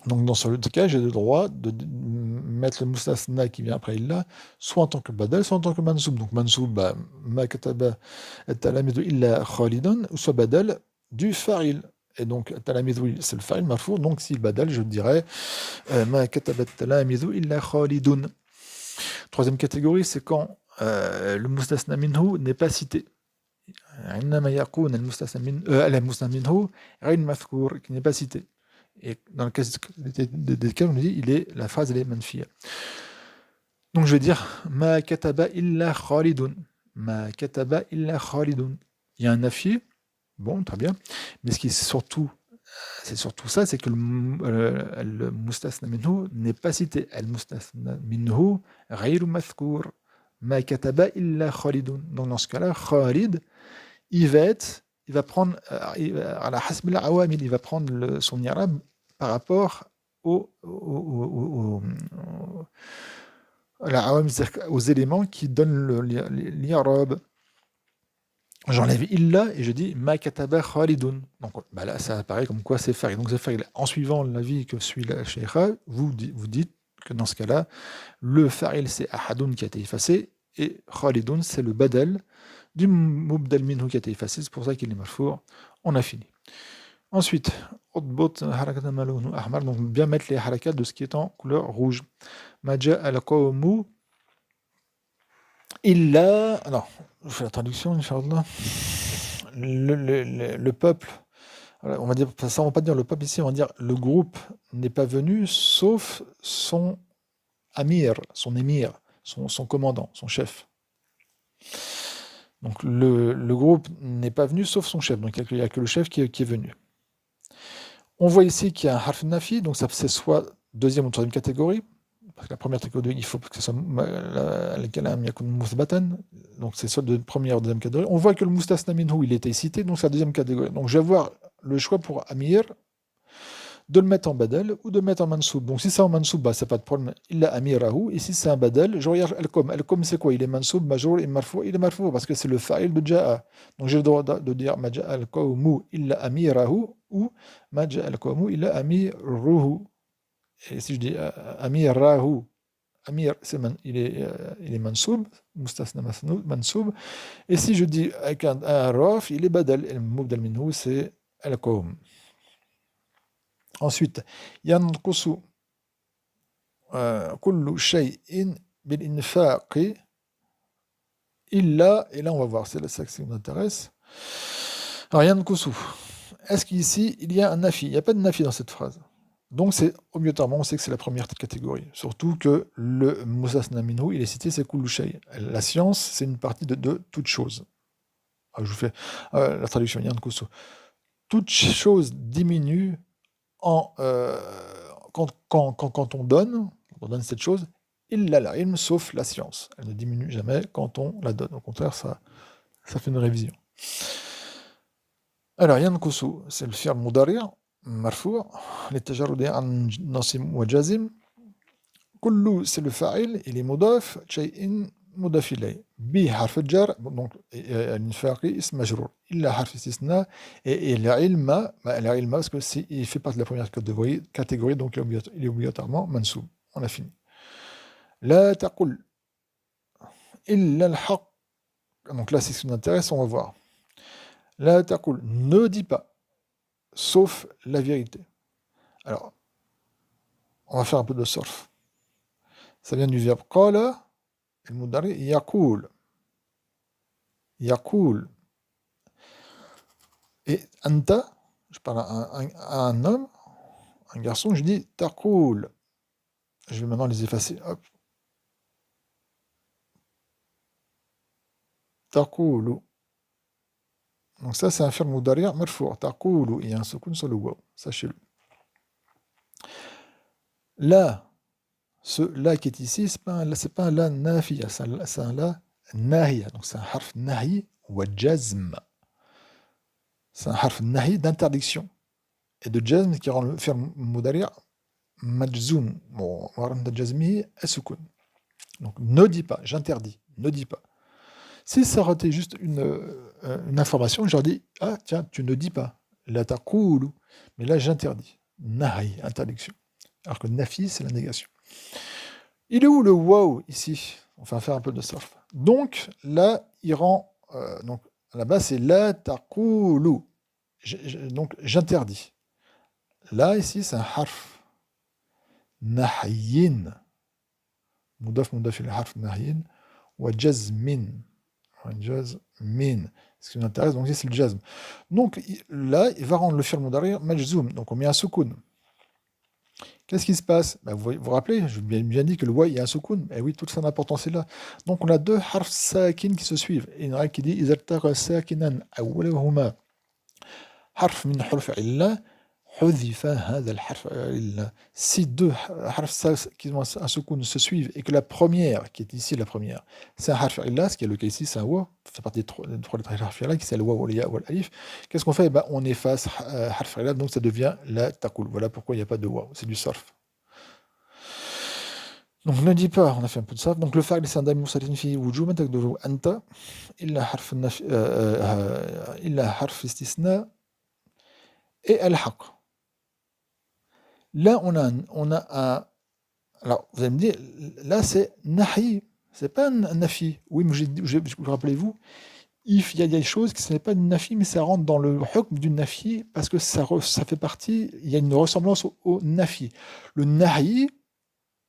Donc dans ce cas, j'ai le droit de mettre le mustasna qui vient après illa, soit en tant que badal, soit en tant que mansoub. Donc mansoub, ma kataba التلاميذ إلا خالدا, ou soit badal du fa'il. Et donc, talamizu, c'est le fa'il marfou. Donc, si le badal, je dirais ma katabat talamizu illa khalidun. Troisième catégorie, c'est quand le mustasna minhu n'est pas cité. عندما يكون المستثنى منه غير مذكور, qui n'est pas cité. Et dans le cas desquels on dit la phrase elle est manfiya. Donc, je vais dire ma kataba illa khalidun. Ma kataba illa khalidun. Il y a un nafi. Bon, très bien. Mais ce qui est surtout ça, c'est que le mustasna minhu n'est pas cité. El mustasna minhu ghayru mathkour. Ma kataba illa Khalidun. Donc dans ce cas-là, Khalid, il va prendre à la hasb al-awamil, il va prendre son i'rab par rapport aux éléments qui donnent l'irab. J'enlève illa et je dis ma kataba Khalidun. Donc là, ça apparaît comme quoi c'est fa'il. Donc c'est fa'il. En suivant l'avis que suit la sheikha, vous dites que dans ce cas-là, le fa'il c'est ahadun qui a été effacé et Khalidun c'est le badal du mubdal minhu qui a été effacé. C'est pour ça qu'il est marfour. On a fini. Ensuite, donc bien mettre les harakat de ce qui est en couleur rouge. Maja al-qawmu illa. Alors, je fais la traduction, Inch'Allah. Le peuple, on va dire, ça on va pas dire le peuple ici, on va dire le groupe n'est pas venu sauf son amir, son émir, son commandant, son chef. Donc le groupe n'est pas venu sauf son chef, donc il n'y a que le chef qui est venu. On voit ici qu'il y a un harf nafi, donc ça c'est soit deuxième ou troisième catégorie. Parce que la première catégorie, il faut que ce soit donc c'est soit de première ou deuxième catégorie. On voit que le mustasna minhu, il était cité, donc c'est la deuxième catégorie. Donc je vais avoir le choix pour Amir de le mettre en badal ou de le mettre en mansoub. Donc si c'est en mansoub, c'est pas de problème, il a Amirahu. Et si c'est un badal, je regarde al-kom. Al-kom c'est quoi? Il est mansoub, majrour, et marfou. Il est marfou parce que c'est le fa'il de ja'a. Donc j'ai le droit de dire maja al-qawmu illa Amirahu ou maja al-qawmu illa Amiruhu. Et si je dis Amir Rahu, Amir, il est mansoub, mustasna mansoub. Et si je dis avec un raf, il est badal. Et le mubdal minhu, c'est al-qawm. Ensuite, yanqusu kullu shay'in bil infaqi illa. Et là, on va voir, c'est ça qui nous intéresse. Alors, yanqusu. Est-ce qu'ici, il y a un nafi? Il n'y a pas de nafi dans cette phrase. Donc, c'est obligatoirement, on sait que c'est la première catégorie. Surtout que le mustasna minhu, il est cité, c'est kullu shay. La science, c'est une partie de toute chose. Alors, je vous fais la traduction, yanqusu. Toute chose diminue quand on donne cette chose, illa la ilm, sauf la science. Elle ne diminue jamais quand on la donne. Au contraire, ça fait une révision. Alors, yanqusu, c'est le fi'l mudari' marfou' للتجرد عن ناصب وجازم. كل c'est le fa'il, il est mudaf, شيء مضاف إليه. به حرف الجر, donc الإنفاق اسم مجرور. إلا حرف استثناء et العلم, parce que il fait partie de la première catégorie, donc il est obligatoirement mansoub. On a fini. لا تقل إلا الحق. Donc là, c'est ce qui nous intéresse, on va voir. لا تقل, ne dis pas, sauf la vérité. Alors, on va faire un peu de surf. Ça vient du verbe qala, le mudari yaqul. Yaqul. Et anta, je parle à un homme, un garçon, je dis taqul. Je vais maintenant les effacer. Hop. Taqulu. Donc ça, c'est un fi'l mudari' marfou'. Taqulu. Il y a un soukoun sur le waw. Sachez-le. Là, ce là qui est ici, c'est pas un là nafiya, c'est un là nahiya. Donc c'est un harf nahi wa jazm. C'est un harf nahi d'interdiction. Et de jazm qui rend le fi'l mudari' majzoum. Bon, wa randa jazmihi as-soukoun. Donc ne dis pas, j'interdis, ne dis pas. Si ça aurait été juste une information, j'aurais dit, ah tiens, tu ne dis pas, la taqulu, mais là j'interdis. Nahi, interdiction. Alors que nafi, c'est la négation. Il est où le waw ici? On va faire un peu de surf. Donc là, il rend, donc à la base c'est la taqulu. Donc j'interdis. Là, ici, c'est un harf. Nahyin. Mudaf il harf nahyin. Wa jazmin. Jazmin. Ce qui nous intéresse, donc c'est le jazm. Donc là, il va rendre le fi'l mudari' majzoum. Donc on met un soukoun. Qu'est-ce qui se passe? Vous vous rappelez, je vous ai bien dit que le wa, il y a un soukoun. Et oui, toute son importance est là. Donc on a deux harfs sakin qui se suivent. Et il y en a qui dit إذا التقى ساكنا أولهما حرف من حروف علة حذف هذا الحرف علة. Si deux harfs qui ont un soukoun se suivent et que la première, qui est ici la première, c'est un harf illa, ce qui est le cas ici, c'est un wa, ça fait partie des trois harfs illa, qui c'est le wa, le ya ou l'alif. Qu'est-ce qu'on fait? On efface harf illa, donc ça devient la taqul. Voilà pourquoi il n'y a pas de wa, c'est du sarf. Donc ne dis pas, on a fait un peu de sarf. Donc le fa'il c'est un daim musatin fi wujuban taqduru anta illa harf istisna et al-haq. Là, on a un. Alors, vous allez me dire, là, c'est nahi, c'est pas un nafi. Oui, mais rappelez-vous, il y a des choses qui ce n'est pas du nafi, mais ça rentre dans le hukm du nafi parce que ça fait partie, il y a une ressemblance au nafi. Le nahi,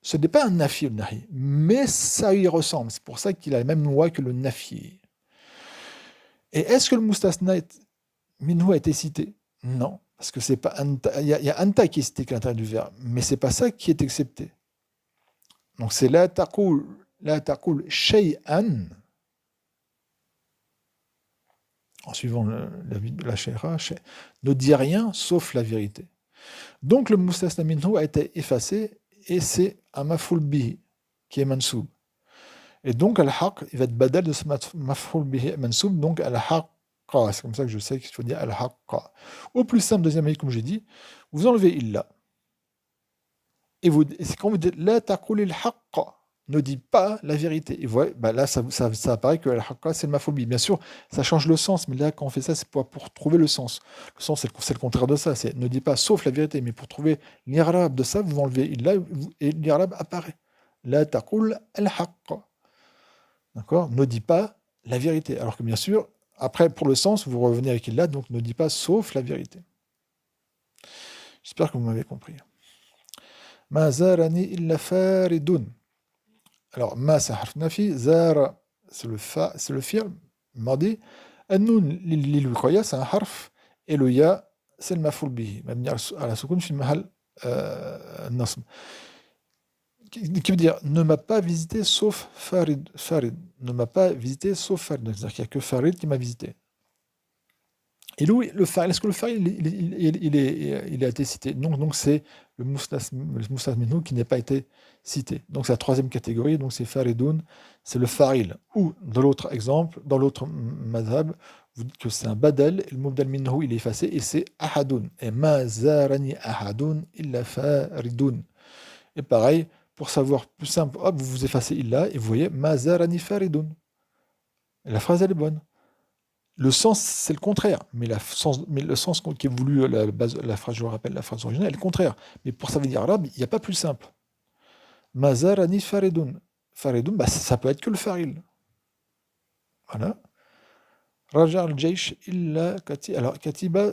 ce n'est pas un nafi, le nahi, mais ça y ressemble. C'est pour ça qu'il a la même loi que le nafi. Et est-ce que le mustasna minhu a été cité? Non. Parce que c'est pas il y a anta qui est cité à l'intérieur du verbe, mais c'est pas ça qui est accepté. Donc c'est la taqul shay'an, en suivant l'avis de la shaykha, ne dit rien sauf la vérité. Donc le mustasna minhu a été effacé et c'est un maf'ul bihi qui est mansoub. Et donc al-haq, il va être badal de ce maf'ul bihi mansoub, donc al-haq. C'est comme ça que je sais qu'il faut dire al-haqqa. Au plus simple, deuxième avis, comme j'ai dit, vous enlevez illa. Et c'est quand vous dites la taqul al-haqqa, ne dit pas la vérité. Et vous voyez, là, ça apparaît que al-haqqa, c'est le maf'ul. Bien sûr, ça change le sens, mais là, quand on fait ça, c'est pour trouver le sens. Le sens, c'est le contraire de ça. C'est ne dit pas sauf la vérité, mais pour trouver l'irab de ça, vous enlevez illa et l'irab apparaît. La taqul al-haqqa. D'accord? Ne dit pas la vérité. Alors que bien sûr, après, pour le sens, vous revenez avec illa, donc ne dit pas sauf la vérité. J'espère que vous m'avez compris. Ma zarani illa faridun. Alors, ma c'est harf nafi, zara c'est le fi'l, mardi. An-nun lil wiqaya, c'est un harf, et le ya, c'est le maf'ul bihi. Mabni ala sukun fi mahal nasb. Qui veut dire ne m'a pas visité sauf Farid. Farid ne m'a pas visité sauf Farid. C'est-à-dire qu'il n'y a que Farid qui m'a visité. Et lui, le Farid, est-ce que le Farid il a été cité? Non, donc c'est le Moustas Minhu qui n'a pas été cité. Donc c'est la troisième catégorie, donc c'est Faridoun, c'est le Faril. Ou dans l'autre exemple, dans l'autre madhab, vous dites que c'est un badal, et le Mubdal Minhu il est effacé, et c'est Ahadoun. Et Ma zarani Ahadoun illa Faridun. Et pareil, pour savoir plus simple, hop, vous effacez illa et vous voyez Mazarani faridun. La phrase elle est bonne. Le sens c'est le contraire, mais le sens qui est voulu la phrase, je vous rappelle, la phrase originale, elle est le contraire. Mais pour ça veut dire arabe, il n'y a pas plus simple. Mazarani faridun. Faridun, ça peut être que le faril. Voilà. Raja al-Jaysh illa katiba. Alors katiba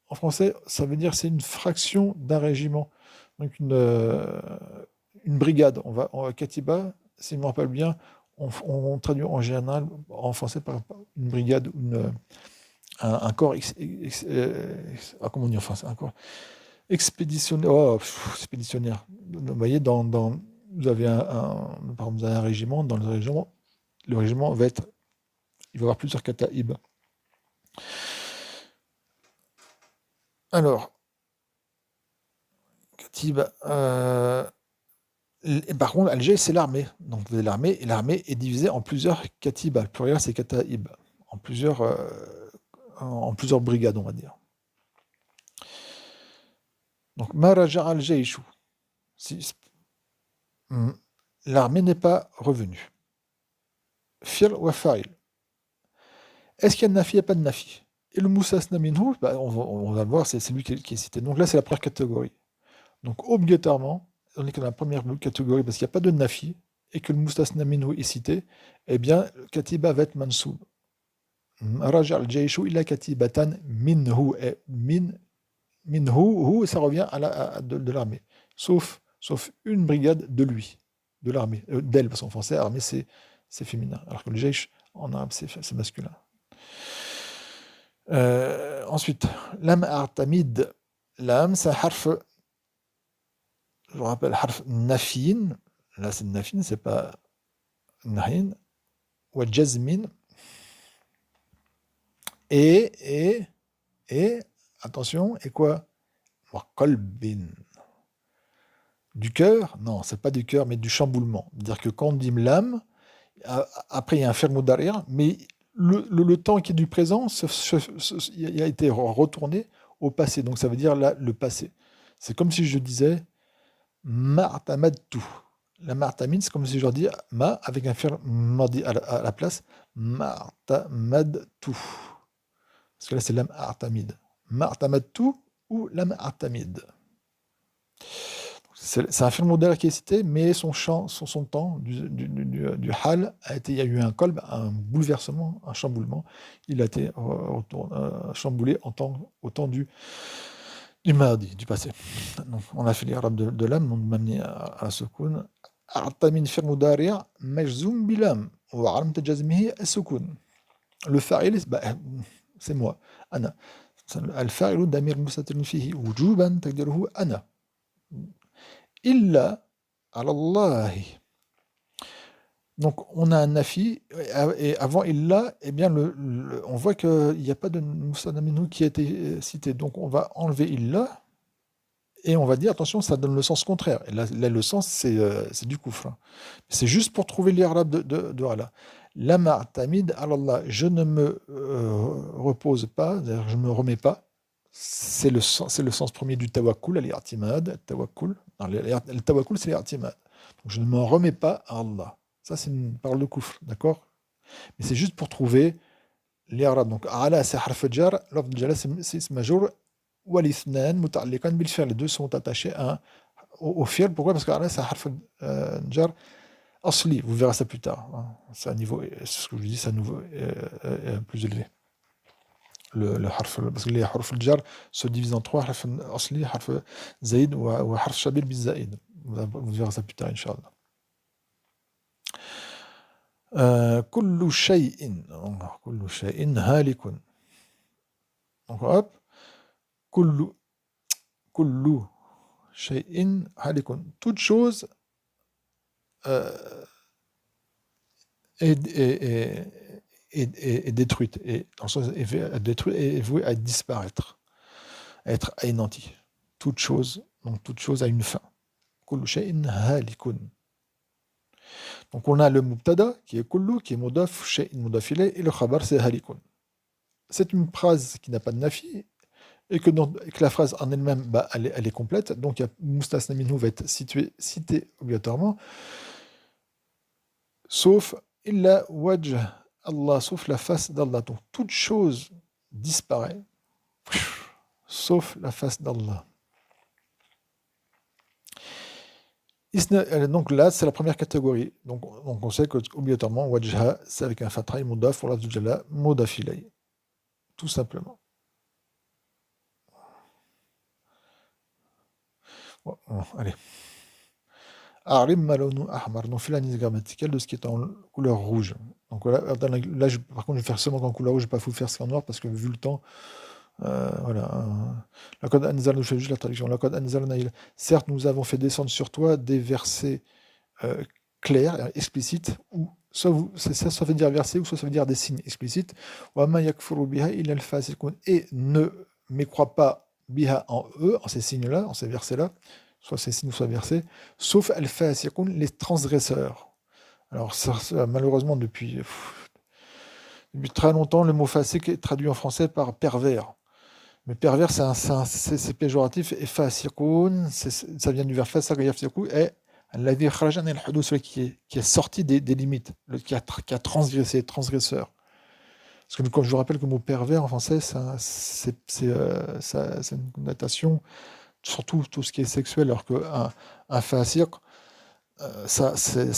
en français, ça veut dire c'est une fraction d'un régiment. Donc une brigade. Katiba, si je me rappelle bien, on traduit en général en français par une brigade, un corps. Comment on dit en français? Un corps. Expéditionnaire. Oh, expéditionnaire. Vous voyez, vous avez par exemple, vous avez un régiment. Dans le régiment va être. Il va y avoir plusieurs kataïb. Alors, katib. Et par contre, Alger, c'est l'armée. Donc, vous avez l'armée, et l'armée est divisée en plusieurs katibas. Le pluriel, c'est kataïb. En plusieurs brigades, on va dire. Donc, Maraja al-Jayshu. L'armée n'est pas revenue. Fir wa fa'il. Est-ce qu'il y a de nafi? Il n'y a pas de nafi. Et le Moussasna minhu, on va le voir, c'est lui qui est cité. Donc là, c'est la première catégorie. Donc obligatoirement, on est que dans la première catégorie, parce qu'il n'y a pas de nafi, et que le Moussasna minhu est cité, eh bien, katiba va être mansoub. Raja al-Jayshu illa katibatan minhu. Et minhu, ça revient de l'armée. Sauf une brigade de lui, de l'armée, d'elle, parce qu'en français, armée, c'est féminin, alors que le Jaysh, en arabe, c'est masculin. Ensuite, lam a'tamid. Lam, c'est un harf, je vous rappelle, harf nafin. Là, c'est nafin, c'est pas nahin. Wa jazmin. Et, attention, et quoi? Wa qalbin. Du cœur? Non, c'est pas du cœur, mais du chamboulement. C'est-à-dire que quand on dit lam, après il y a un ferme derrière, mais le temps qui est du présent il a été retourné au passé. Donc ça veut dire là, le passé. C'est comme si je disais ma'tamadtu. La ma'tamid, c'est comme si je dis ma avec un ferme mardi à la place. Ma'tamadtu. Parce que là, c'est lam a'tamid. Ma'tamadtu ou lam a'tamid. C'est un film modèle qui est cité, mais son temps du hal il y a eu un kolb, un bouleversement, un chamboulement. Il a été chamboulé au temps du mardi, du passé. Donc, on a fait les arabes de l'âme, on m'a amené à sukun. A'tamin fir mudari' majzoum bilam wa alamat jazmihi as-sukun. Le fa'il, c'est moi, ana. Al-fa'ilu damir mustatir fihi wujuban taqdiruhu ana. Illa alallahi. Donc on a un nafi, et avant illa, eh bien on voit qu'il n'y a pas de musanna minhu qui a été cité. Donc on va enlever illa, et on va dire, attention, ça donne le sens contraire. Et là le sens, c'est du kufr. C'est juste pour trouver l'irab de Allah. La ma'tamid alallah, je ne me repose pas, c'est-à-dire je ne me remets pas. C'est le sens premier du tawakkul, al-i'timad, tawakkul. Le tawakkul, c'est l'i'timad. Donc je ne m'en remets pas à Allah. Ça, c'est une parole de kufr, d'accord? Mais c'est juste pour trouver l'irab. Donc, ala, c'est harf jar, l'afd jala, c'est ism majrur, wal ithnan muta'alliqan bil fi'l. Les deux sont attachés au fi'l. Pourquoi? Parce que ala, c'est harf jar asli. Vous verrez ça plus tard. C'est un niveau, ce que je dis, c'est un niveau plus élevé. Le harf, parce que les harf jar se divisent en trois: harf asli, harf zaïd ou harf shabil bil zaïd. Vous verrez ça plus tard, Inch'Allah. Kullu shay'in. Kullu shay'in halikun. Donc hop. Kullu shay'in halikun. Toute chose est détruite. Et dans le sens, détruite et vouée à disparaître, à être anéantie. Toute chose a une fin. Kullu shay'in halikun. Donc on a le mubtada qui est kullu, qui est mudaf, shay'in mudaf ilayh, et le khabar c'est halikun. C'est une phrase qui n'a pas de nafi, et que la phrase en elle-même, elle est complète. Donc mustasna minhu va être cité obligatoirement, sauf illa wajh Allah, sauf la face d'Allah. Donc toute chose disparaît, sauf la face d'Allah. Donc là, c'est la première catégorie. Donc on sait qu'obligatoirement, wajha, c'est avec un fatha, mudaf, pour l'afd jalla, mudaf ilay. Tout simplement. Bon, allez. Arim malonu ahmar. Donc, fait l'analyse grammaticale de ce qui est en couleur rouge. Donc là, par contre, je vais faire seulement en couleur rouge, je ne vais pas vous le faire en noir, parce que vu le temps, Voilà. Laqad anzalna, je fais juste la traduction. Laqad anzalna certes, nous avons fait descendre sur toi des versets clairs, explicites, ou soit ça veut dire versets, ou soit ça veut dire des signes explicites. Wa ma yakfuru biha illa al-fasiqun. Et ne mécroient pas biha en eux, en ces signes-là, en ces versets-là, soit ces signes, soit versets, sauf al-fasiqun, les transgresseurs. Alors, malheureusement, depuis très longtemps, le mot fasiq est traduit en français par pervers. Mais pervers, c'est péjoratif. Et fasiqun, ça vient du verbe fasaqa yafsiqu, et alladhi kharaja min al-hudud, celui qui est sorti des limites, qui a transgressé, transgresseur. Parce que comme je vous rappelle que le mot pervers en français, c'est une connotation, surtout tout ce qui est sexuel, alors qu'un fasiq, ça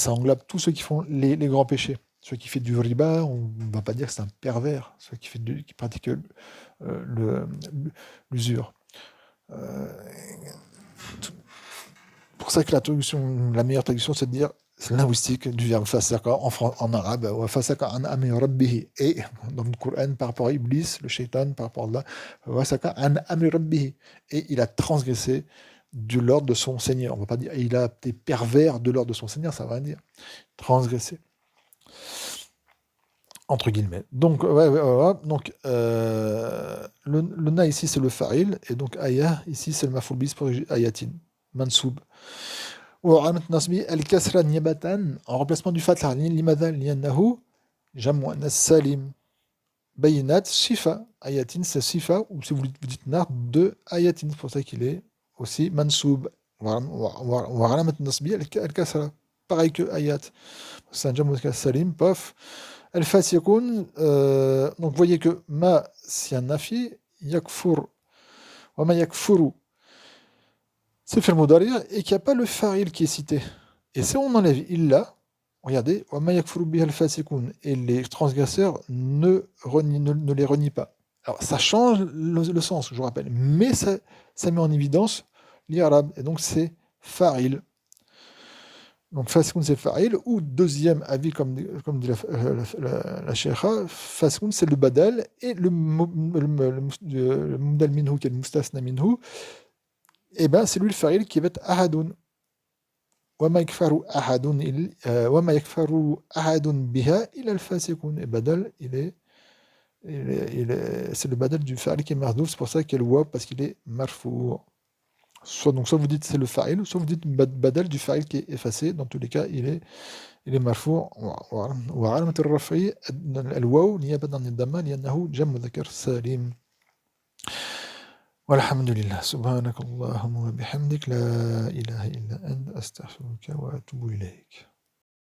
englobe tous ceux qui font les grands péchés. Celui qui fait du riba, on ne va pas dire que c'est un pervers. Celui qui pratique le- l'usure. Euh, pour ça que la meilleure traduction, c'est de dire, c'est linguistique, du verbe fasaka en arabe, wa fasaka an amri rabbihi. Et dans le Coran, par rapport à Iblis, le shaitan, par rapport à Allah, wa fasaka an amri rabbihi. Et il a transgressé de l'ordre de son Seigneur. On ne va pas dire il a été pervers de l'ordre de son Seigneur, ça ne va rien dire. Transgressé. Entre guillemets. Donc, ouais, ouais, voilà. Donc, le na ici, c'est le fa'il, et donc ayah, ici, c'est le maf'ul bis pour ayatin, mansoub. Ou alamat nasbi al-kasra niyabatan, en remplacement du fatha, limadha liyannahu, jam'u annas salim, bayinat, shifa, ayatin, c'est shifa, ou si vous dites nar, de ayatin, c'est pour ça qu'il est aussi mansoub. Ou alamat nasbi al-kasra, pareil que ayat. C'est un jam'u salim, pof. Al-fasiqun, donc vous voyez que ma, c'est un nafi, yakfur, wa ma yakfuru, c'est fait le mudari, et qu'il n'y a pas le fa'il qui est cité. Et si on enlève illa, regardez, wa ma yakfuru biha al-fasiqun, et les transgresseurs ne les renient pas. Alors ça change le sens, je vous rappelle, mais ça met en évidence l'irabe, et donc c'est fa'il. Donc, Faskoun, c'est fa'il, ou deuxième avis, comme dit la sheikha, Faskoun, c'est le badal, et le mudal minhu, qui est le mustasna minhu, et ben, c'est lui le fa'il qui va être ahadoun. وما يكفر أحد وما يكفر أحد بها إلا الفاسقون. Et badal, c'est le badal du fa'il qui est mardouf, c'est pour ça qu'il y a le waw, parce qu'il est marfou. Soit vous dites c'est le fa'il, soit vous dites badal du fa'il qui est effacé. Dans tous les cas, il est marfou. وعلامة الرفع الواو نيابة عن الضمة لأنه جمع ذكر سالم. والحمد لله سبحانك اللهم وبحمدك لا إله إلا أنت أستغفرك وأتوب إليك.